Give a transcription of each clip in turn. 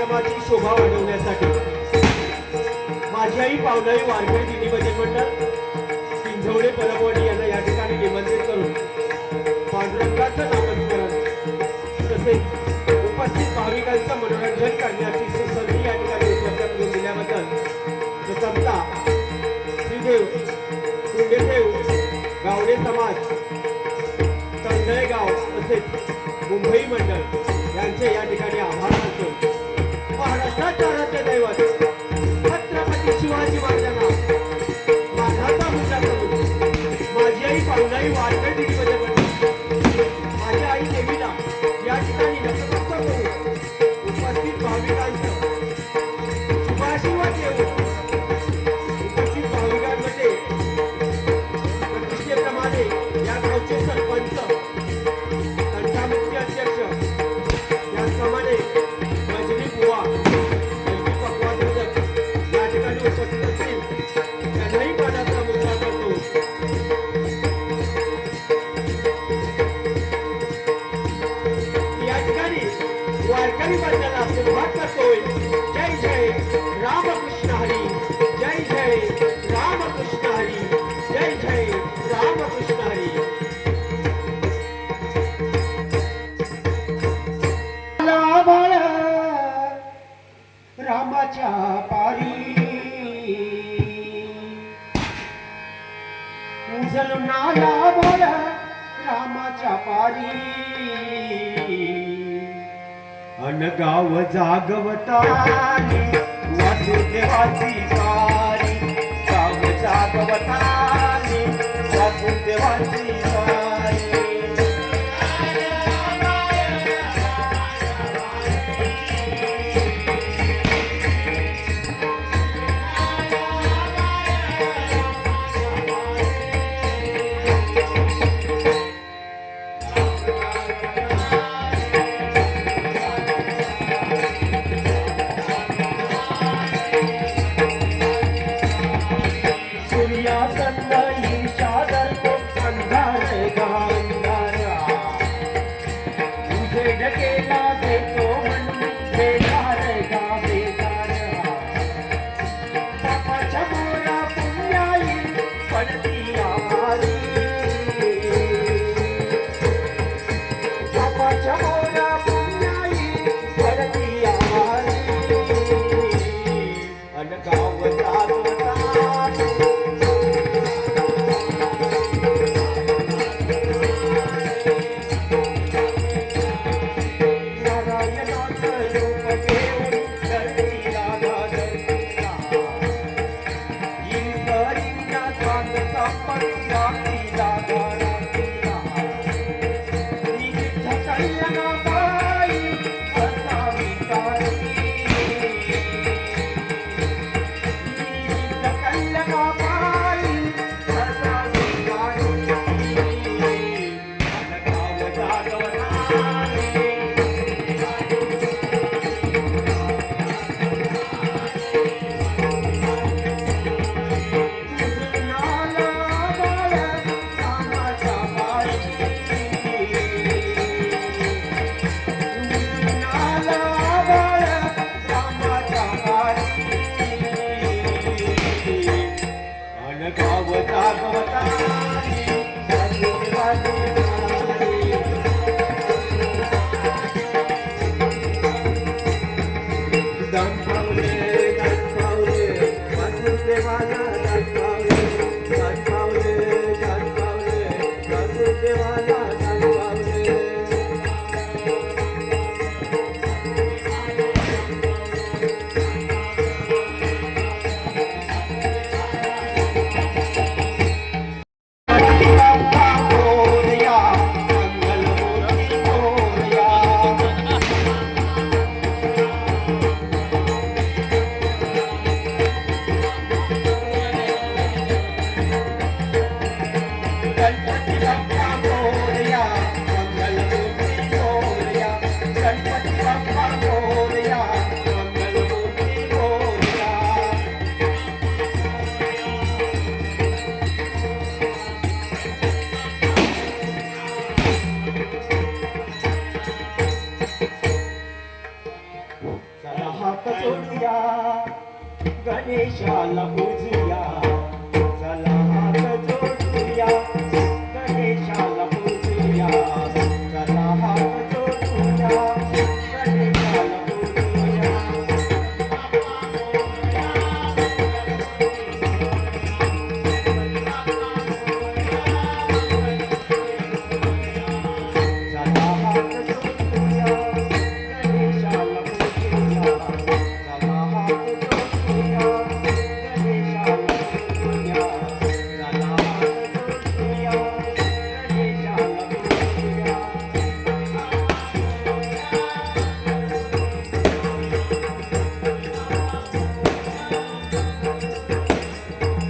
कार्यक्रमाची शोभा वाढवण्यासाठी माझी आई पावनाई वारकरी दिनी भजन मंडळ पिंजवडे परभणी यांना या ठिकाणी निमंत्रित करून पांडुरंगाचं नामस्मरण तसेच उपस्थित भाविकांचं मनोरंजन करण्याची संधी या ठिकाणी उपलब्ध करून दिल्याबद्दल प्रथमता श्रीदेव कुंडेदेव गावडे समाज तळगाव तसेच मुंबई मंडळ यांचे या ठिकाणी आभार मानतो। महाराष्ट्राचे आराध्य दैवत छत्रपती शिवाजी महाराजांना मानाचा मुद्दा करून माझी आई पावनाई वारकरी दिनी भजन मंडळ माझ्या आई देवीला या ठिकाणी नतमस्तक करून उपस्थित भाविकांचं शुभाशीर्वाद देऊन उपस्थित भाविकांमध्ये प्रतिष्ठेप्रमाणे या गावचे सरपंच वारकरी बंधनाला सुरुवात करतोय। जय जय रामकृष्ण हरी, जय जय रामकृष्ण हरी, जय जय रामकृष्ण हरी। बाळ रामाच्या पारी उजळून आला बाळ रामाच्या पारी अनगाव जागवतानी वासुदेवाची सारी, गाव जागवतानी वासुदेवाची सारी। चला हात जोडूया गणेशाला पूजूया चला हात जोडूया गणेशाला पूजूया चला हात जोडूया गणेशाला पूजूया चला हात जोडूया गणेशाला पूजूया चला हात जोडूया गणेशाला पूजूया चला हात जोडूया गणेशाला पूजूया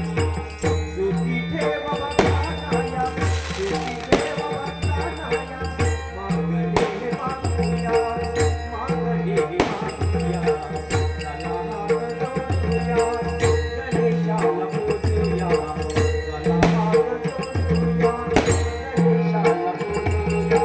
सुखी ठेव कानाया सुखी ठेव कानाया मागणे मागूया मागणे मागूया चला हात जोडूया गणेशाला पूजूया चला हात जोडूया गणेशाला पूजूया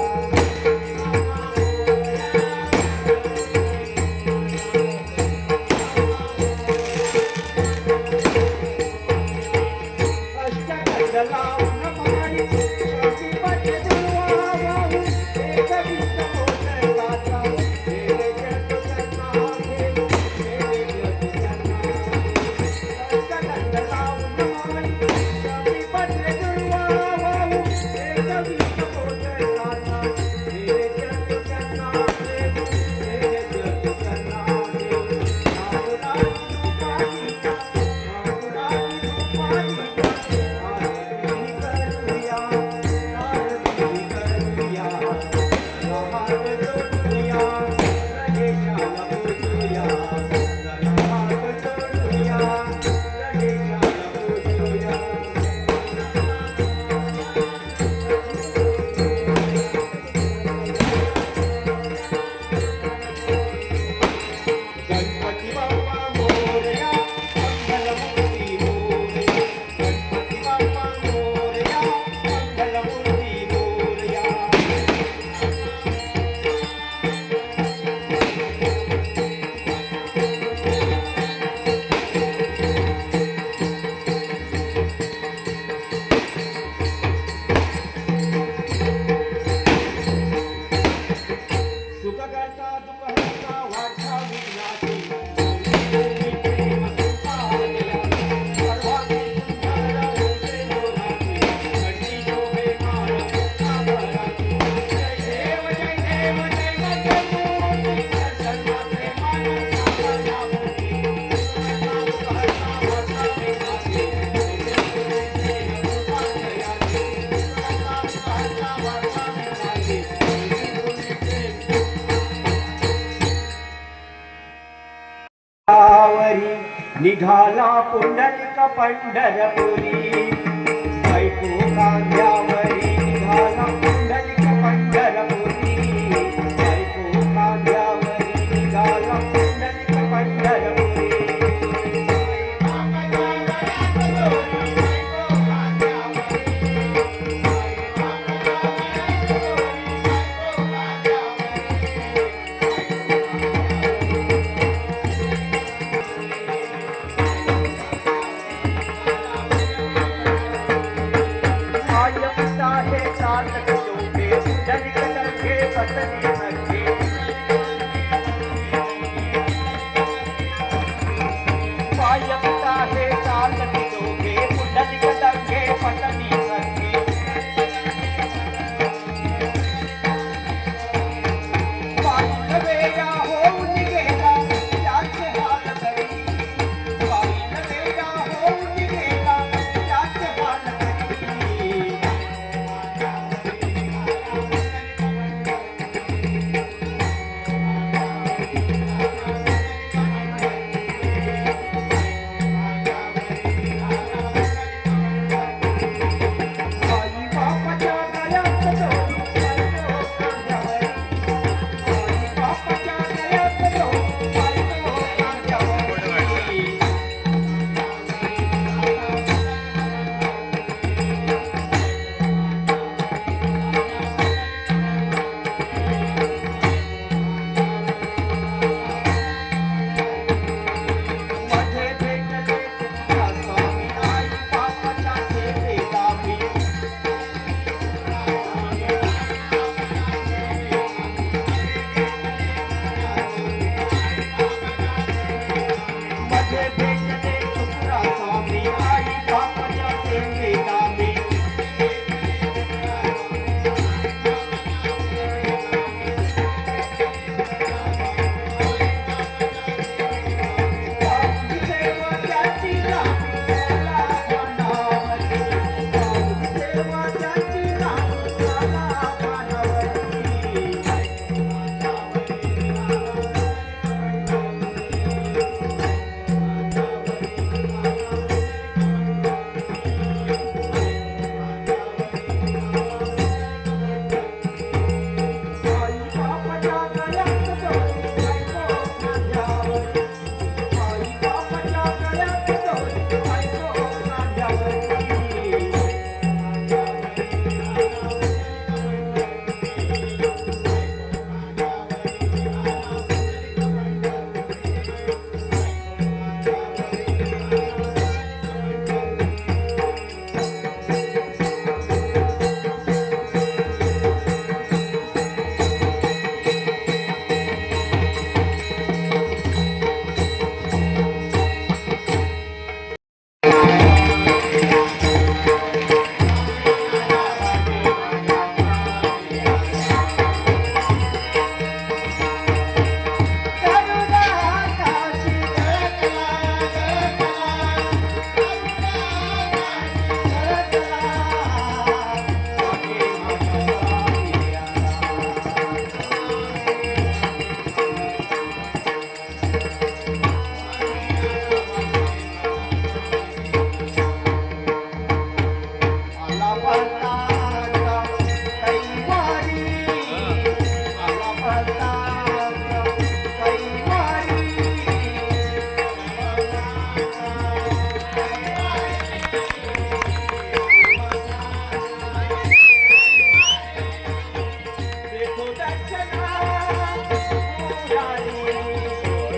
अष्टकंडलावून मारी शेवटी पाठी दुर्वा वाहू एक दिवस मोठा हे जग त्यांना हे जग त्यांना अष्टकंडलावून मारी शेवटी पाठी दुर्वा वाहू एक दिवस मोठा हे जग त्यांना हे जग त्यांना गणपती बाप्पा मोरया मंगलमूर्ती मोरया गणपती बाप्पा मोरया मंगलमूर्ती मोरया सुख करता दुःख हरता वाढता विघ्नाची ओमी प्रेम संपादया सर्वांगी सुंदर ओसे लोलाची घडती शोभे काळ सागराची जय देव जय देव जय मंगलमूर्ती दर्शन मात्रे मान सागरा मूर्ती सुख करता दुःख हरता वाढता विघ्नाची ओमी प्रेम संपादयाची सुख करता दुःख हरता वाढता विघ्नाची ओमी प्रेम आवरी निघाला पुंडलिक पंढरपुरी ऐकू कांद्यावरी निघाला पुंडलिक पंढरपुरी ऐकू कांद्यावरी निघाला पुंडलिक पंढरपुरी आय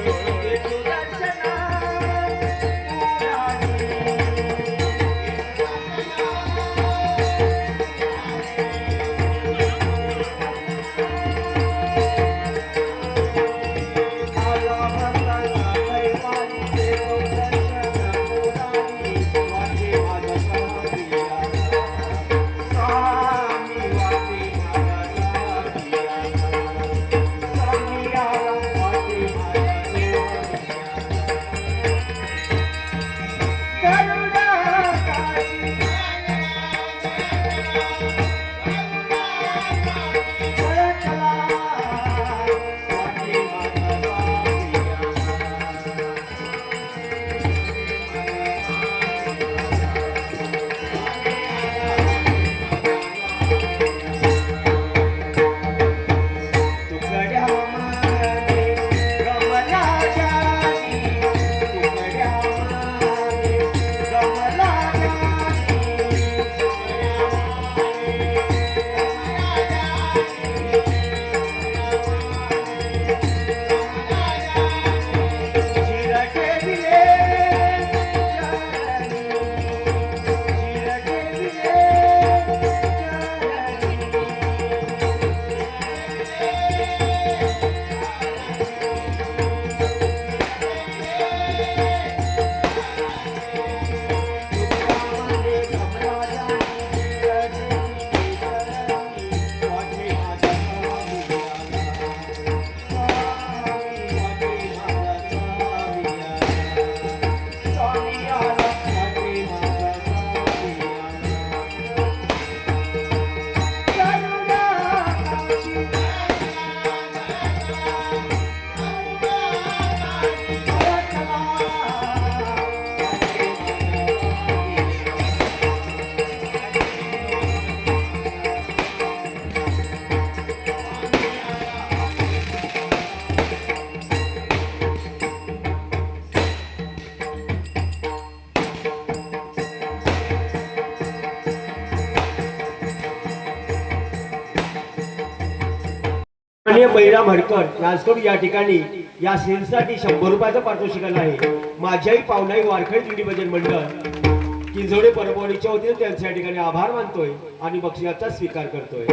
येतो दर्शना पुरारी. आला भरला कैवारी, येतो दर्शना पुरारी. वाटे माझा साविया, स्वामी वाटे माझा साविया. स्वामी आला वाटे माझा करुणाकाशी ओळखला वाटे माझा साविया. तुकड्यामध्ये गमला जाणी, तुकड्यामध्ये गमला जाणी. चिरटे दिले चरणी, चिरटे दिले तुकड्यामध्ये गमला जाणी, चिरटे दिले चरणी. वाटे माझा साविया, स्वामी वाटे माझा साविया. स्वामी आला वाटे माझा साविया. करुणाकाशी ओळखला वाटे माननीय बळीराम हडकट राजकोट या ठिकाणी या सेलसाठी 100 रुपयाचं पारितोषिक आहे. माझ्याही पावनाई वारकरी दिंडी भजन मंडळ किंजोडे परभणीच्या वतीने त्यांच्या या ठिकाणी आभार मानतोय आणि बक्षिसाचा स्वीकार करतोय.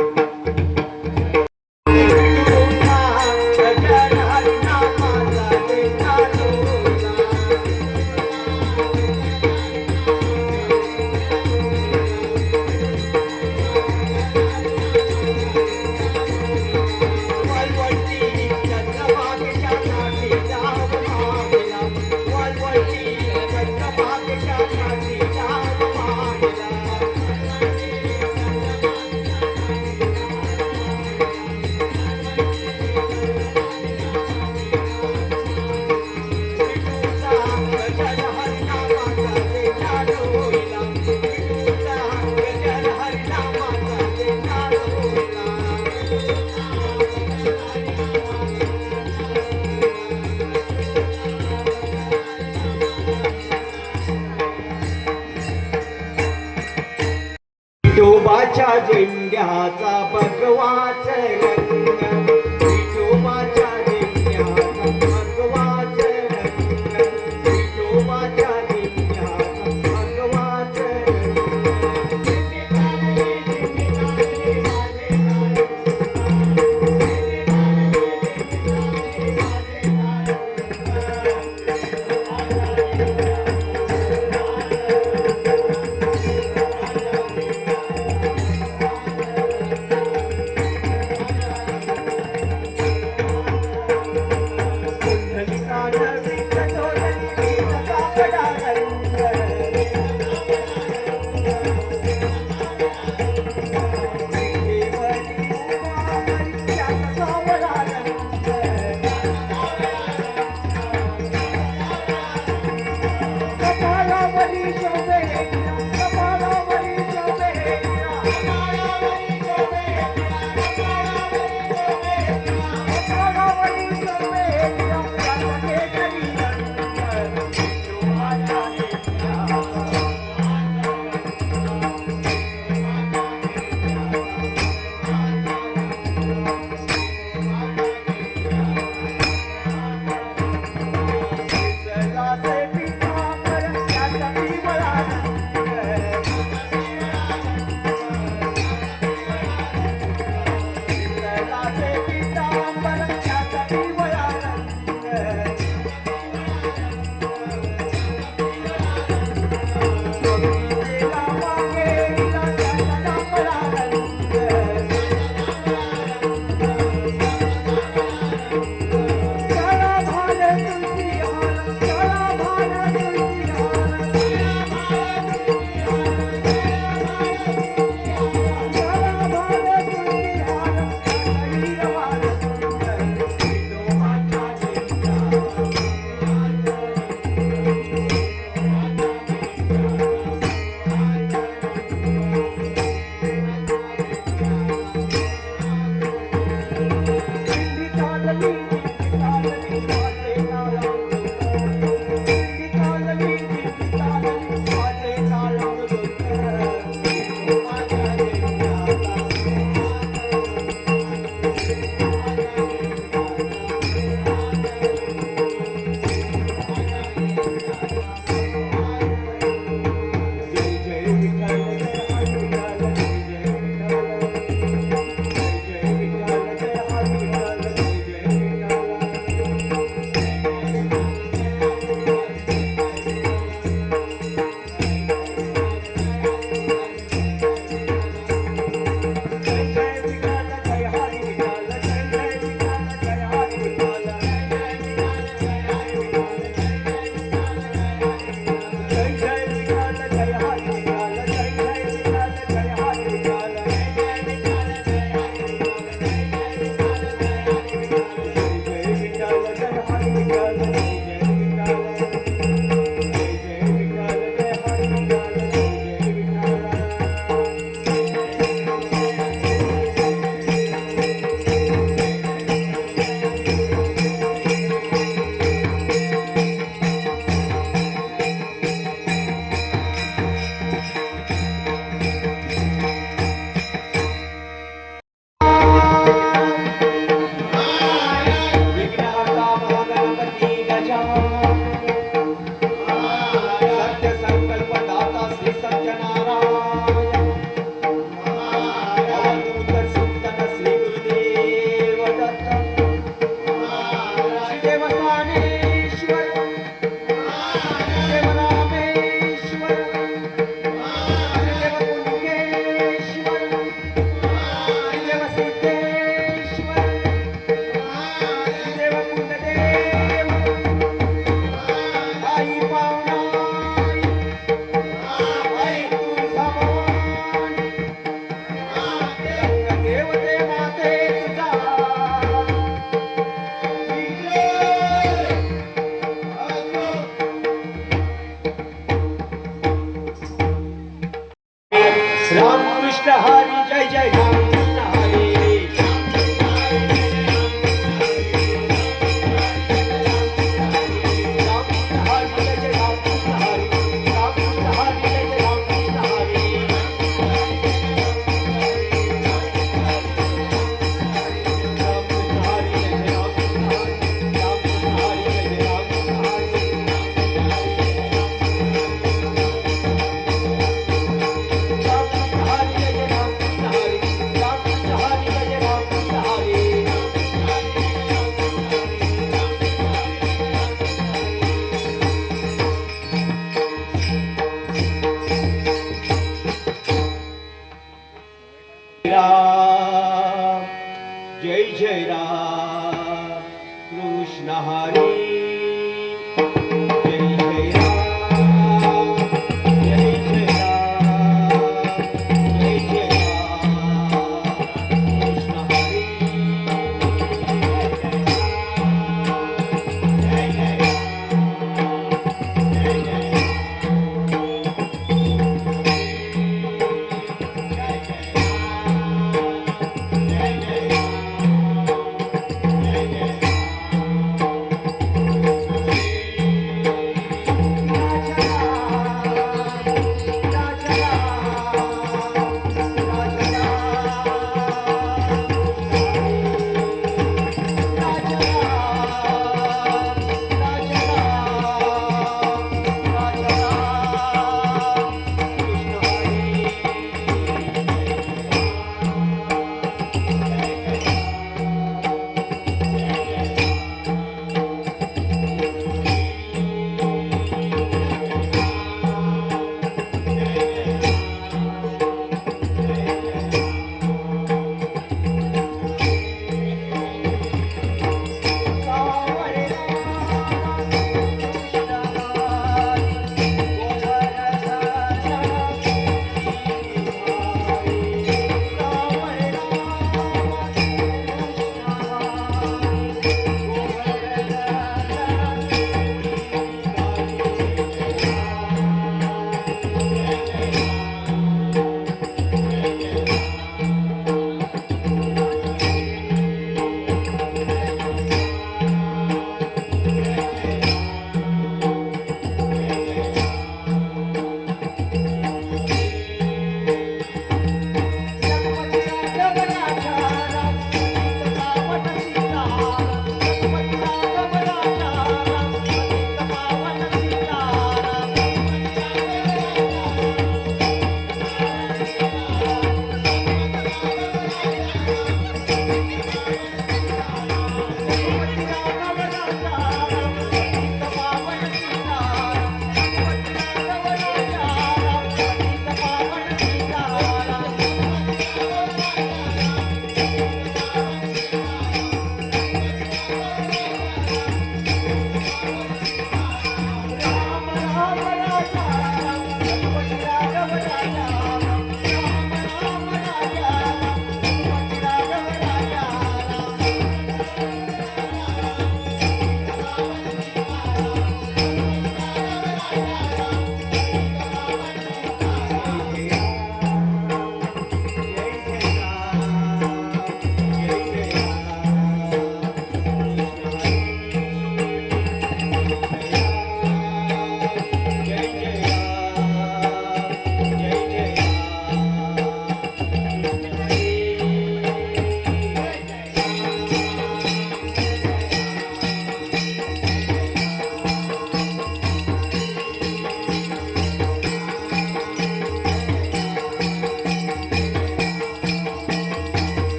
विठोबाच्या झेंड्याचा भगवाच रंग, विठोबाच्या झेंड्याचा भगवाच रंग, विठोबाच्या झेंड्याचा भगवाच रंग.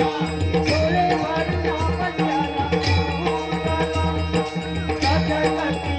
डोळे भरला पंजाला सजगती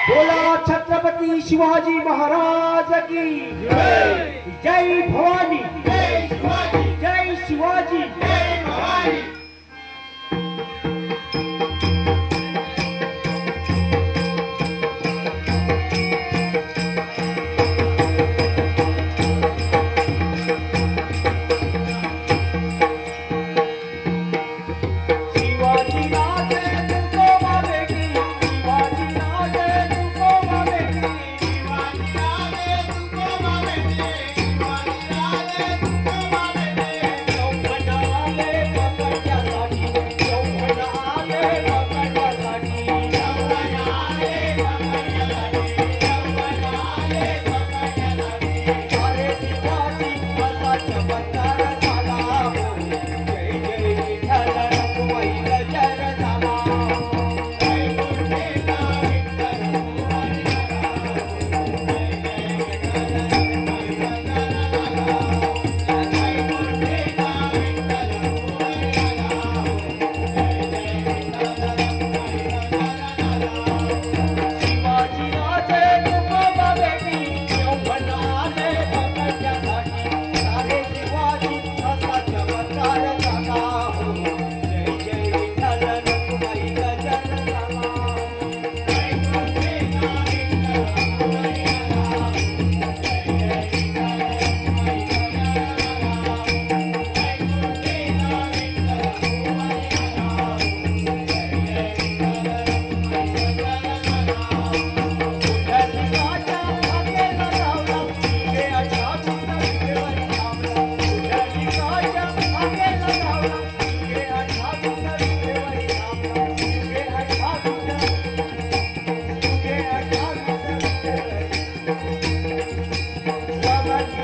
बोला छत्रपती शिवाजी महाराज की जय भवानी जय शिवाजी शिवाजी राजे तुमको मावेगी शिवाजी राजे तुमको मावेगी शिवाजी राजे तुमको मावेगी शिवाजी राजे तुमको मावेगी चौपटा आले पकडण्यासाठी चौपटा आले पकडण्यासाठी चौपटा आले पकडण्यासाठी चौपटा आले पकडण्यासाठी सारे शिवाजी असा चमत्कार झाला जय जय विठ्ठल रखुमाई गजर झाला जय गुरुदेवा विठ्ठल रखुमाई शिवाजी राजे तुमको मावेगी चौपटा आले पकडण्यासाठी सारे शिवाजी असा चमत्कार झाला जय जय विठ्ठल रखुमाई गजर झाला जय गुरुदेवा विठ्ठल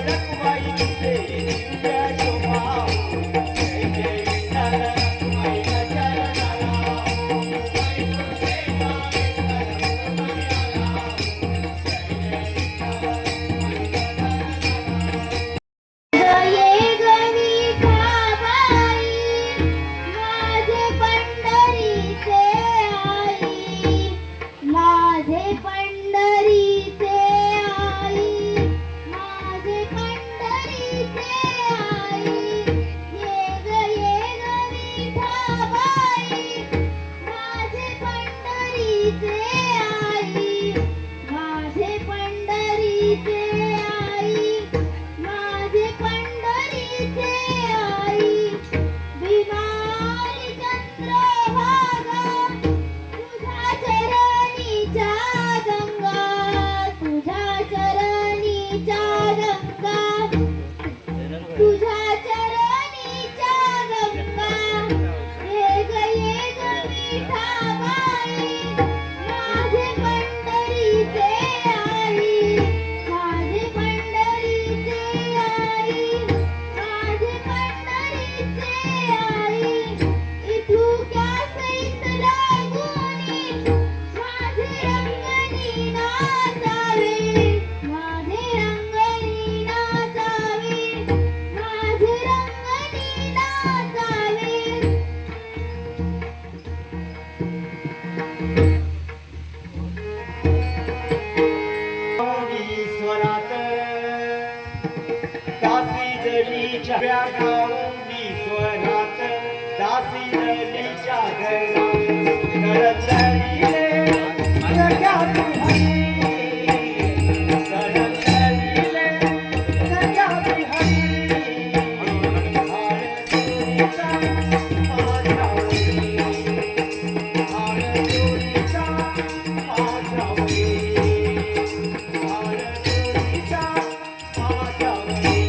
रखुमाई ये गविठाबाई माझे पंढरीचे आई माझे पंढरीचे आई माझे पंढरीचे आई ये गविठाबाई माझे पंढरीचे आई माझे पंढरीचे आई माझे पंढरीचे आई बिमारी चंद्रभागा तुझ्या चरणीच्या गंगा तुझ्या चरणीच्या गंगा तुझ्या चरणीच्या गंगा ये ग विठाबाई माझे पंढरीचे आई माझे पंढरीचे आई माझे पंढरीचे आई इथुक्या सैत लागुनी माझे रंगणी नाचावे माझे रंगणी नाचावे माझे रंगणी नाचावे स्वरात दासी जलीच्या गाऊनी स्वरात दासी जलीच्या घरात तडतडीले सगळ्यात हरी तडतडीले सगळ्यात हरी हाडतुरीचा माझ्यावरी हाडतुरीचा माझ्यावरी हाडतुरीचा माझ्यावरी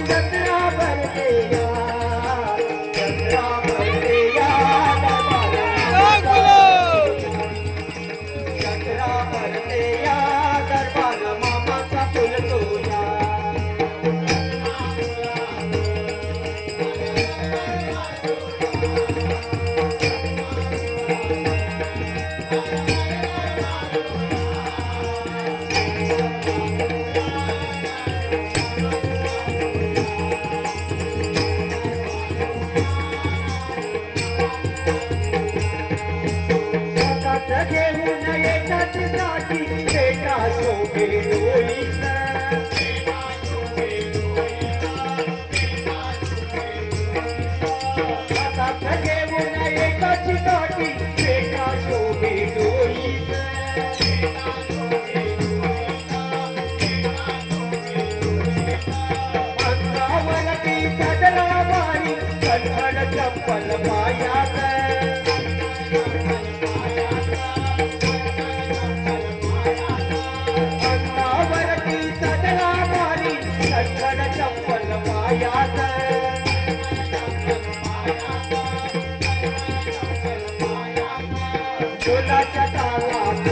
जत्रा भरते या जत्रा भरते या जत्रा भरते या दरबार मामाचा फुलतो या हातात घेऊन येतात साठी बेटा शोभे डोईचा हातात घेऊन येतात साठी बेटा शोभे डोईचा अंगावरती सदरा बारी कणखण चप्पल पायात अंगावरती सदरा बारी कणखण चप्पल पायात डोलाच्या तालात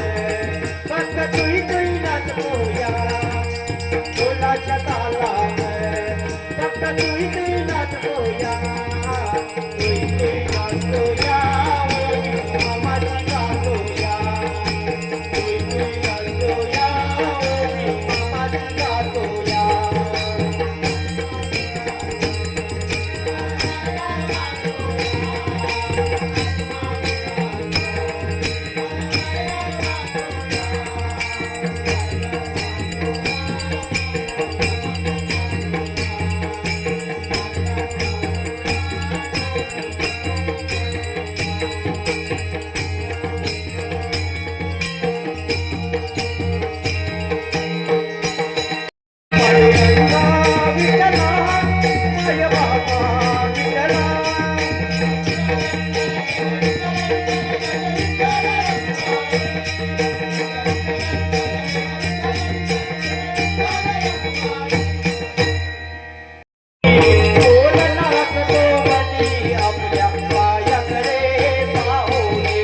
फक्त तुई तुई नाचतोया डोलाच्या तालात फक्त तुई तुई नाचतोया तुई तुई नाचतोया मामाची गातोया तुई तुई नाचतोया मामाची गातोया विठला माय बाबा विठला बोलनाथ तो मनी आपल्या पायाकडे पाहुणे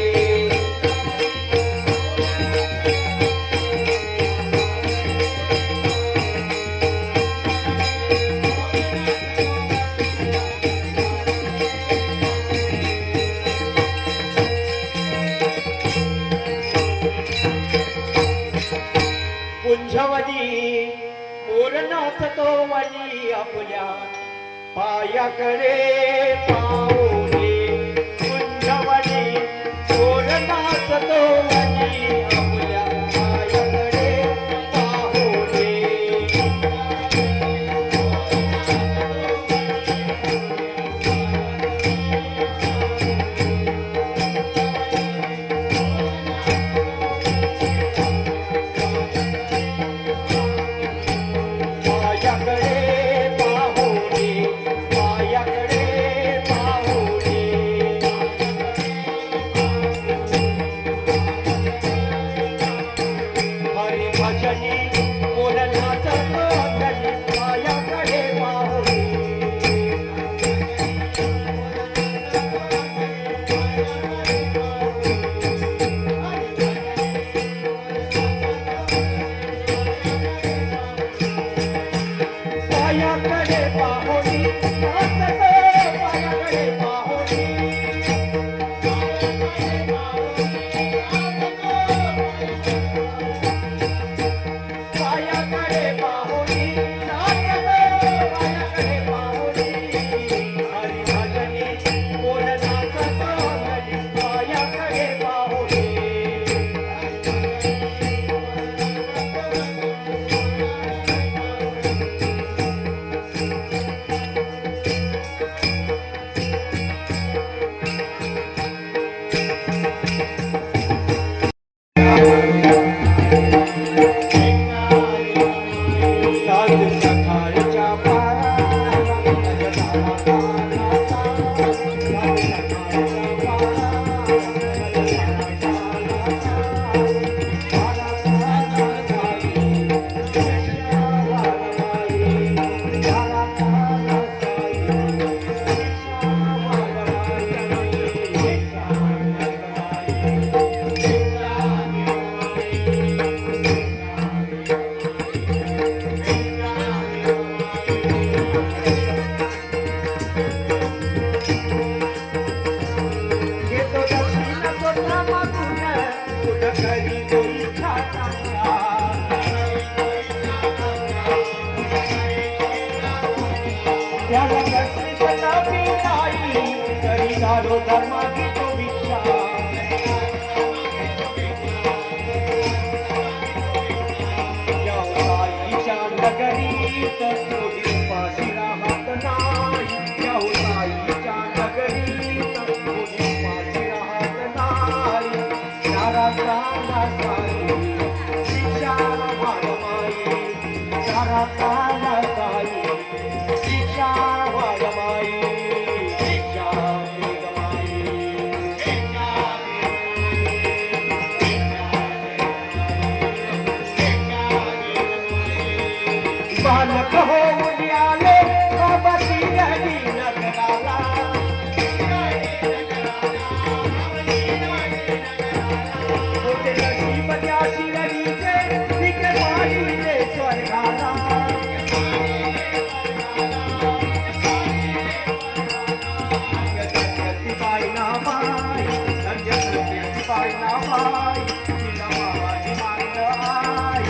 कुंजवनी मोरनाथ तो वनी आपल्या पायाकडे पाहुणे कुंजवनी मोरनाथ तो वनी आपल्या पायाकडे पाहुणे पायाकडे पाहुणे पायाकडे पाहुणे हरी भजनी बोलनाचा गणी पायाकडे पाहुणे पायाकडे पाहुणी नाचतो पायाकडे पाहुणी पायाकडे पाहुणी नाचतो पायाकडे पाहुणी हरी भजनी बोलनाचा गणी पायाकडे पाहुणी आपल्याला कसलीच नवी नाही तरी झालो धर्माची तो भिक्षा व्यावसायीच्या नगरीत कोणी उपाशी राहत नाही व्यावसायीच्या नगरीत कोणी उपाशी राहत नाही चाराचा साई शिक्षा वाढमाई चाराचा साई शिक्षा वाढमाई शिक्षा बालक होऊन आले बाबा तिरडी नगराला होते नशीब त्या शिरडीचे तिकडे पाहिजे स्वर्गाला बाई ना बाई बाई ना बाई तिला बाबाची मागणं आई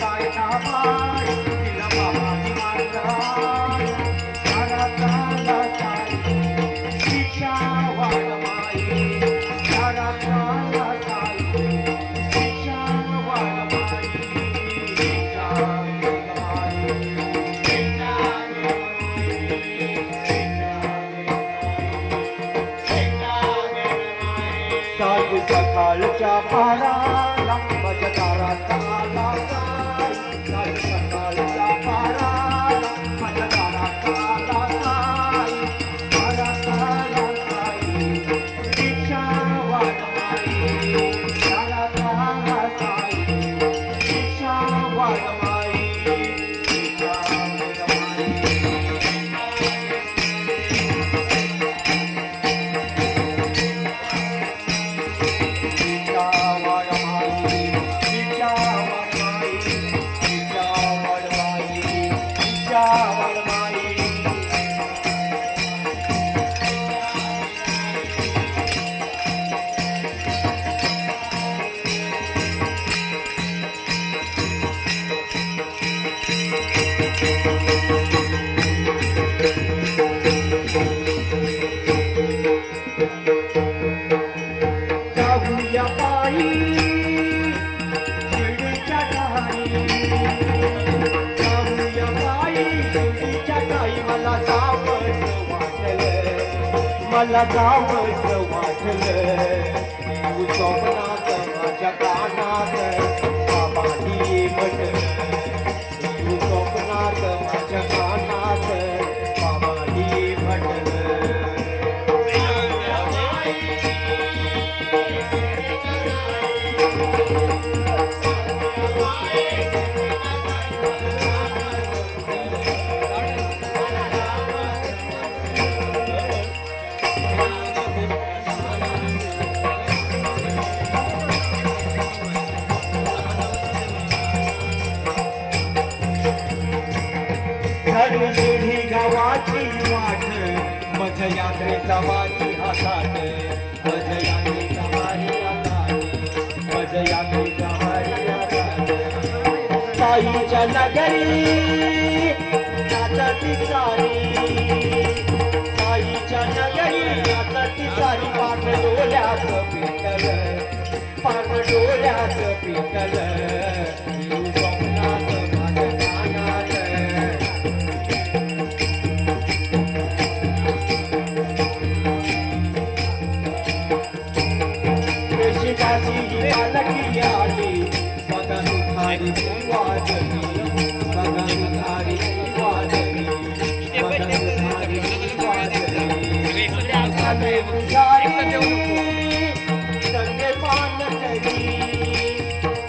बाई ना बाई तिला बाबाची मागणं आई सारा काला साई शिक्षा वाढमाई सारा काला साई शिक्षा वाढमाई शिक्षा साधू सकाळच्या पाराला माझ्या दारात आला साई साधू सकाळच्या पाराला माझ्या दारात आला साई दारात आला साई शिक्षा वाढमाई दारात आला साई शिक्षा वाढमाई शिक्षा वाढमाई जाऊया पायी शिर्डीच्या ठाई जाऊया पायी शिर्डीच्या ठाई मला जावंसं वाटलं तू स्वप्नात माझ्या कानात बाबांनी ये म्हटलं तू स्वप्नात माझ्या कानात बाबांनी ये म्हटलं धडशिडी गावाची वाट मज यात्रेचा वारी हातात मज यात्रेचा वारी हातात मज यात्रेचा वारी हातात साईच्या नगरी नाचती सारी साईच्या नगरी नाचती सारी पान डोल्यात पिंटल पान डोल्यात पिंटल तू स्वप्नात माझ्या कानात काशी पालकी आली मदन उधारी वाजली मदन उधारी वाजली मदन उधारी वाजली आले पुजारी संगे पान करी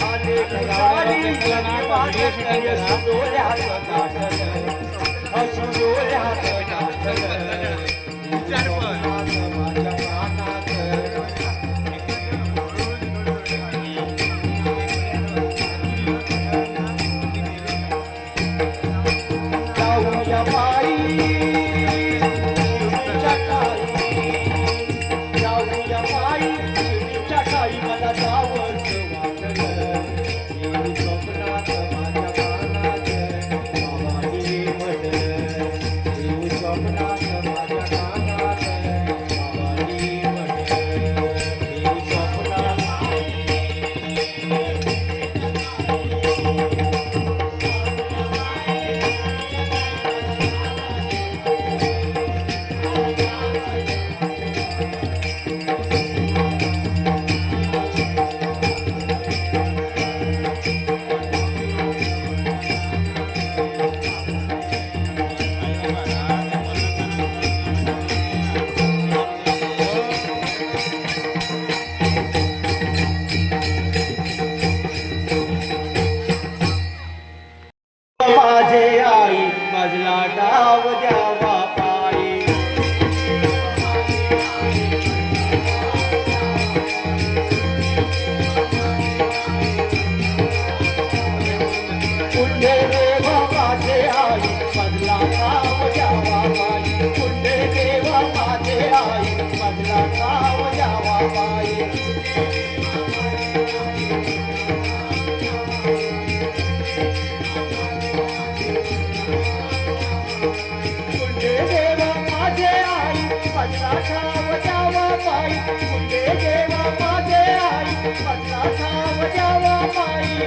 आले पुजारी संगे पान करी डोळ्यात गाठलं अशी डोळ्यात गाठलं माझ्या कानात जाऊया पायी शिर्डीच्या ठाई जाऊया पायी शिर्डीच्या ठाई मला जावंसं वाटलं स्वप्नात माझ्या कानात बाबांनी म्हटलं माझला डाव द्यावा पायी पुंडे देवा माझे आई माझला डाव द्यावा पायी पुंडे देवा माझे आई माझला डाव द्यावा पायी पुंडे देवा माझे आई माझला डाव द्यावा पायी पुंडे देवा माझे आई माझला डाव द्यावा पायी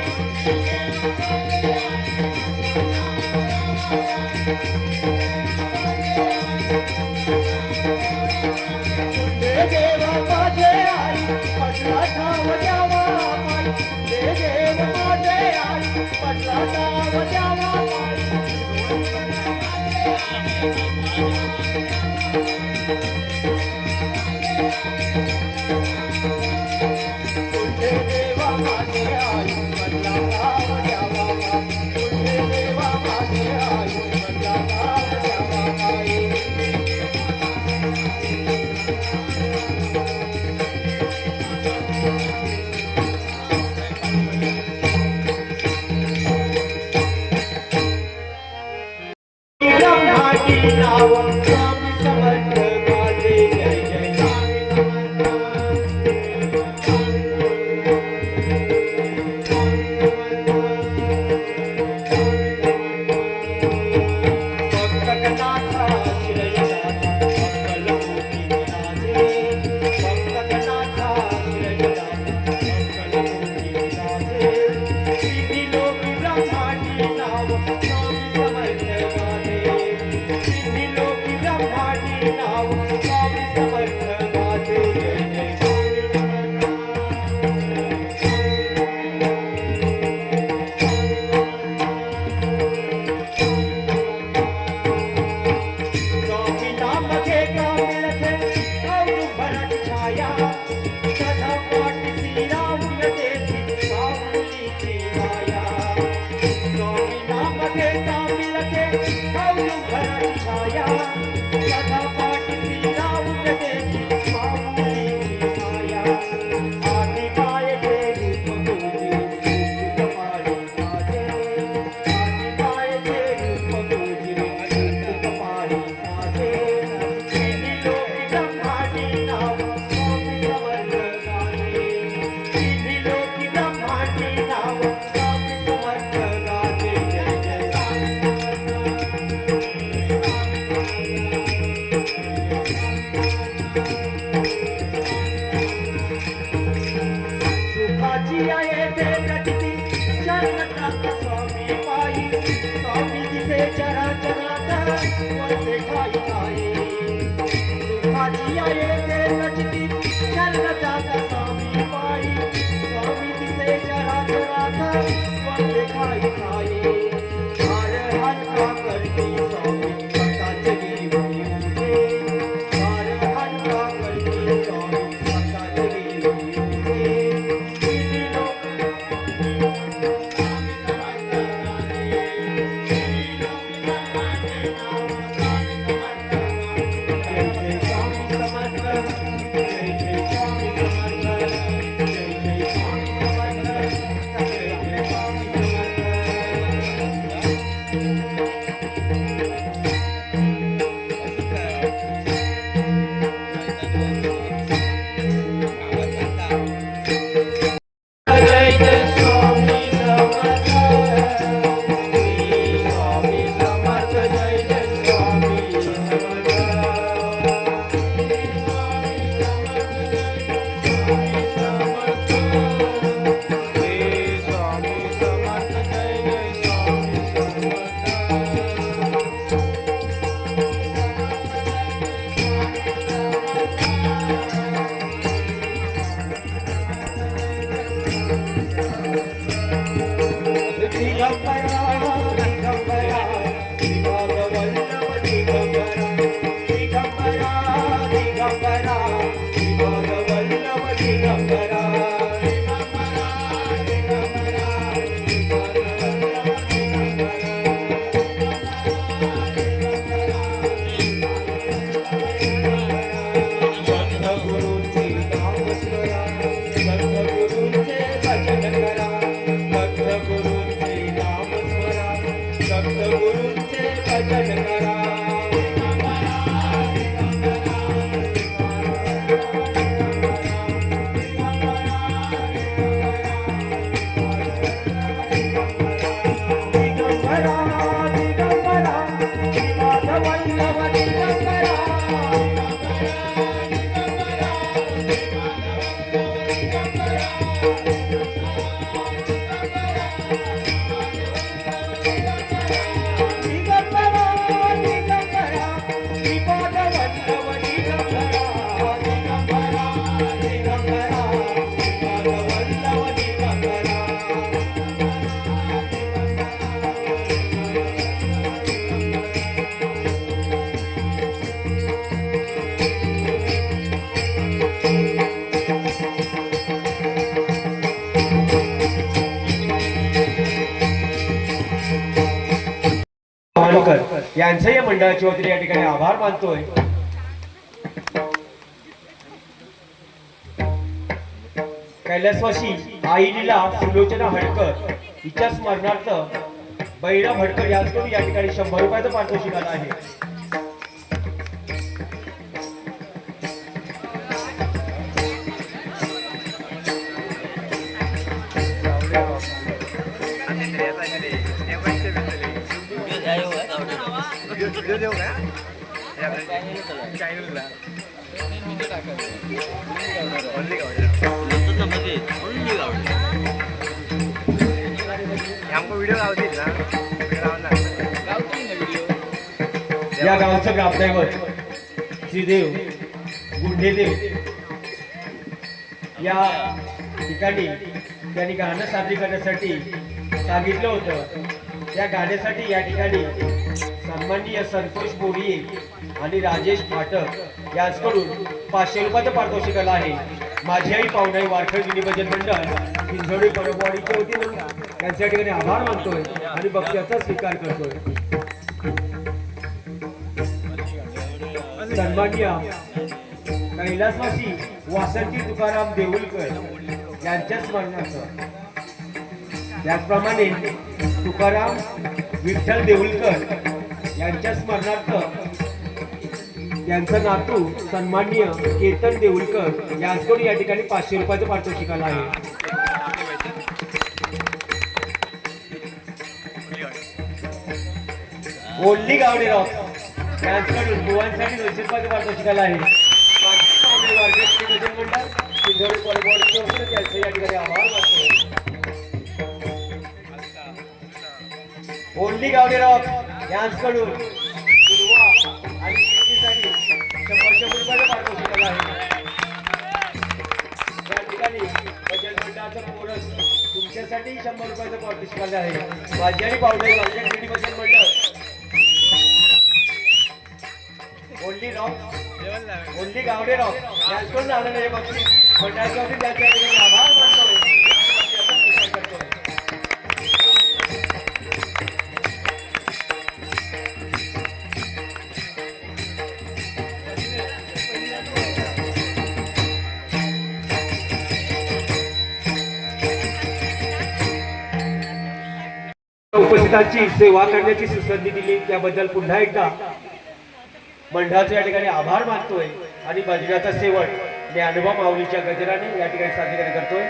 पुंडे देवा माझे आई माझला डाव द्यावा पायी पुंडे देवा माझे आई माझला डाव द्यावा पायी पुंडे देवा माझे आई माझला डाव द्यावा पायी पुंडे देवा माझे आई माझला डाव द्यावा पायी ब्रह्माची नाव स्वामी समर्थ माझे जय जय भक्तगणाचा श्रेयदाता अक्कलकोटी विराजे भक्तगणाचा श्रेयदाता अक्कलकोटी विराजे सिद्धी लोक ब्रह्माची नाव स्वामी समर्थ गाणे सिद्धी लोक ब्रह्माची नाव स्वामी समर्थ गाणे जय जय स्वामी नाम घेता मिळते अवघड छाया सदा पाठीशी राहून देती माऊलीची माया स्वामी नाम घेता मिळते अवघड छाया सदा पाठीशी राहून देती माऊलीची माया आधी मायेचे रूप तुझे रूप कपाळी साजे आधी मायेचे रूप तुझे रूप कपाळी साजे सिद्धी लोकी ब्रह्माची नाव स्वामी समर्थ गाणे सिद्धी लोकी ब्रह्माची नाव स्वामी समर्थ गाणे जय जय सुखाची आहे ते प्रचिती शरणतात स्वामी पायी स्वामी दिसे चराचरात वसे ठाई ठाई सुखाची आहे ते प्रचिती शरणतात स्वामी पायी स्वामी दिसे चराचरात वसे ठाई ठाई हार हलका करती स्वामी स्वतःचे गिरवी उठे हार हलका करती स्वामी स्वतःचे गिरवी उठे सिद्धी लोक भजन करा दिगंबरा दिगंबरा श्रीपाद वल्लभ दिगंबरा दिगंबरा दिगंबरा श्रीपाद वल्लभ दिगंबरा दिगंबरा दिगंबरा श्रीपाद वल्लभ दिगंबरा मानकर यांचं या मंडळाच्या वतीने या ठिकाणी आभार मानतोय. कैलासवासी आई लीला सुलोचना हडकर हिच्या स्मरणार्थ बैराम हडकर यांच्याकडून या ठिकाणी 100 रुपयाचं पारितोषिक आलं आहे. या गावाचं ग्रामदैवत श्रीदेव गुंडेदेव या ठिकाणी त्यांनी गाणं सादरी करण्यासाठी सांगितलं होतं. या गाण्यासाठी या ठिकाणी सन्माननीय संतोष बोरिये आणि राजेश फाटक यांच्याकडून 500 रुपयाचं पारितोषिक आलं आहे. माझी आई पाहुणाई वारकरी जुनी भजन मंडळ किंजोडी परवाडीच्या वतीनं यांच्या ठिकाणी आभार मानतोय आणि बक्षिसाचा स्वीकार करतोय. सन्माननीय कैलासवासी वासंती तुकाराम देऊळकर यांच्या स्मरणार्थ त्याचप्रमाणे तुकाराम विठ्ठल देऊळकर यांच्या स्मरणार्थ त्यांचा नातू सन्माननीय केतन देऊळकर यांच्याकडून या ठिकाणी 500 रुपयाचं पारितोषिक आलं आहे. ओल्ली गावडेराव यांच्याकडून गोवांसाठी 200 रुपयाचं पारितोषिक आलं आहे. या ठिकाणी आभार मानतो. ओल्ली गावडेराव यांच्याकडून आणि शेतीसाठी 100 रुपयाचं पारितोषिक आलं आहे. या ठिकाणी भजन मंडळाचं कोरस तुमच्यासाठी 100 रुपयाचं पारितोषिक आलं आहे. माझी आणि पाहुणे वारकरी भजन मंडळ ओल्ली गावडेराव यांच्याकडून आलेलं हे बक्षीस मंडळाच्या वतीने त्यांच्या ठिकाणी आभार मानतोय. उपस्थितांची सेवा करण्याची सुसंधी दिली त्याबद्दल पुन्हा एकदा मंडळाचे या ठिकाणी आभार मानतोय आणि भजनाचा शेवट ज्ञानोबा माऊलीच्या गजराने या ठिकाणी सादरीकरण करतोय.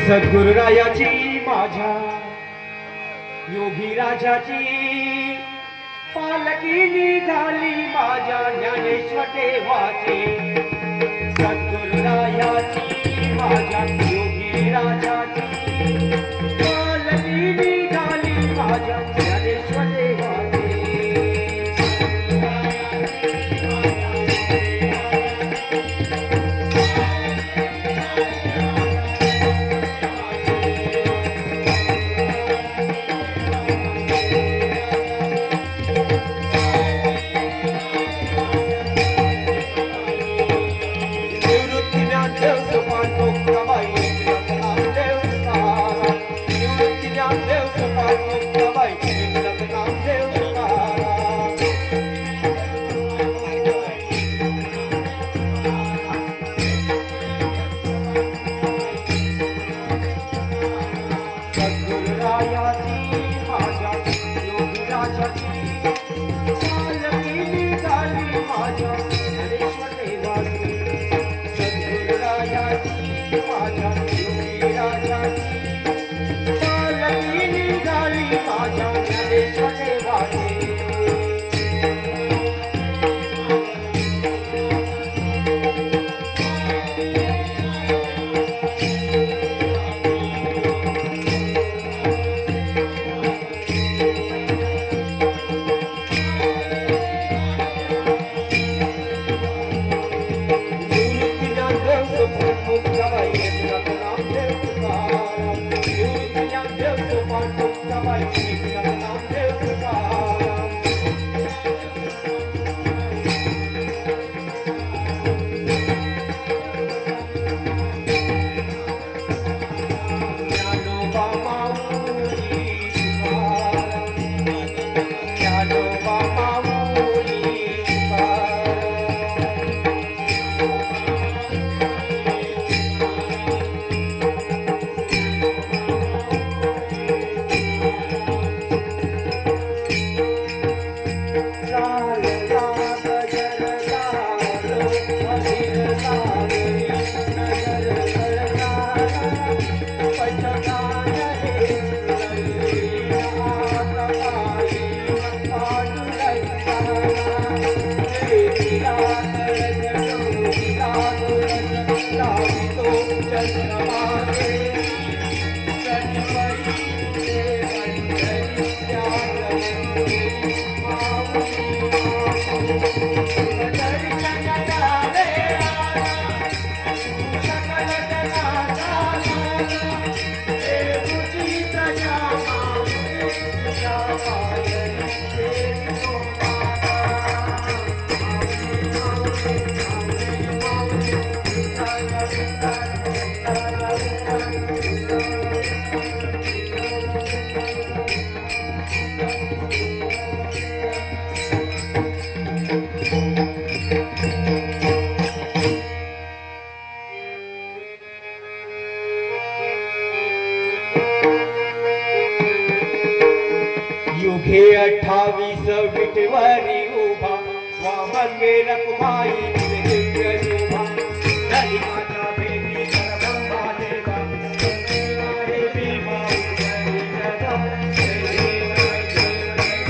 सद्गुरुरायाची माझ्या योगी राजाची पालकी निघाली माझ्या ज्ञानेश्वर देवाची. सद्गुरुरायाची माझ्या योगी राजाची पालकी निघाली माझ्या ज्ञानेश्वर देवाची. निवृत्तीनाथ सुपान डोकराबाई युगे 28 विटेवारी उभा वामन गेला कुमाई दिव्य शोभा झाली माझ्या भेटी परब्रह्मा देवा हरे भीमा उदय जगा जय देव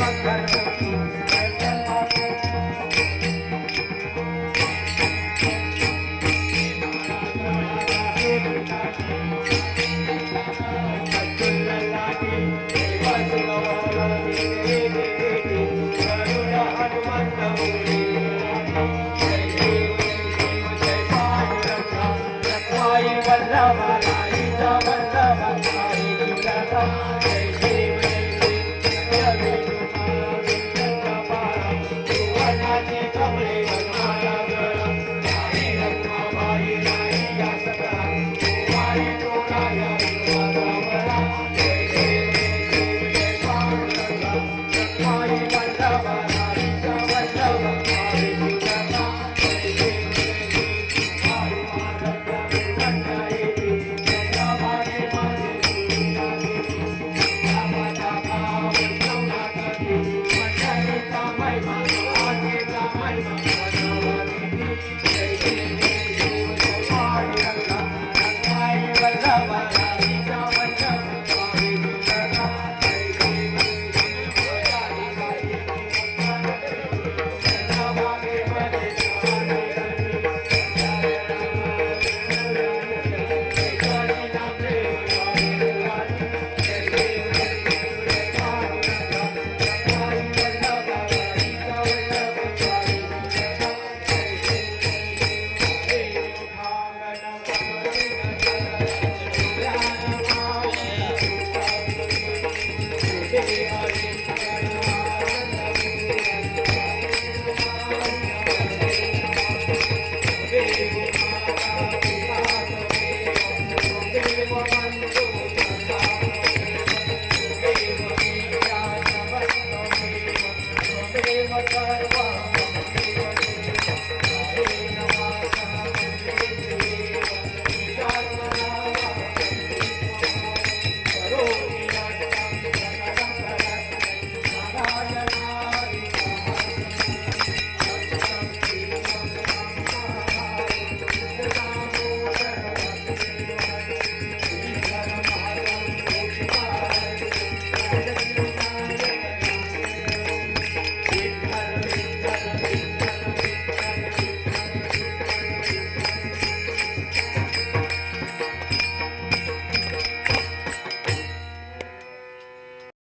मंगल वल्लभ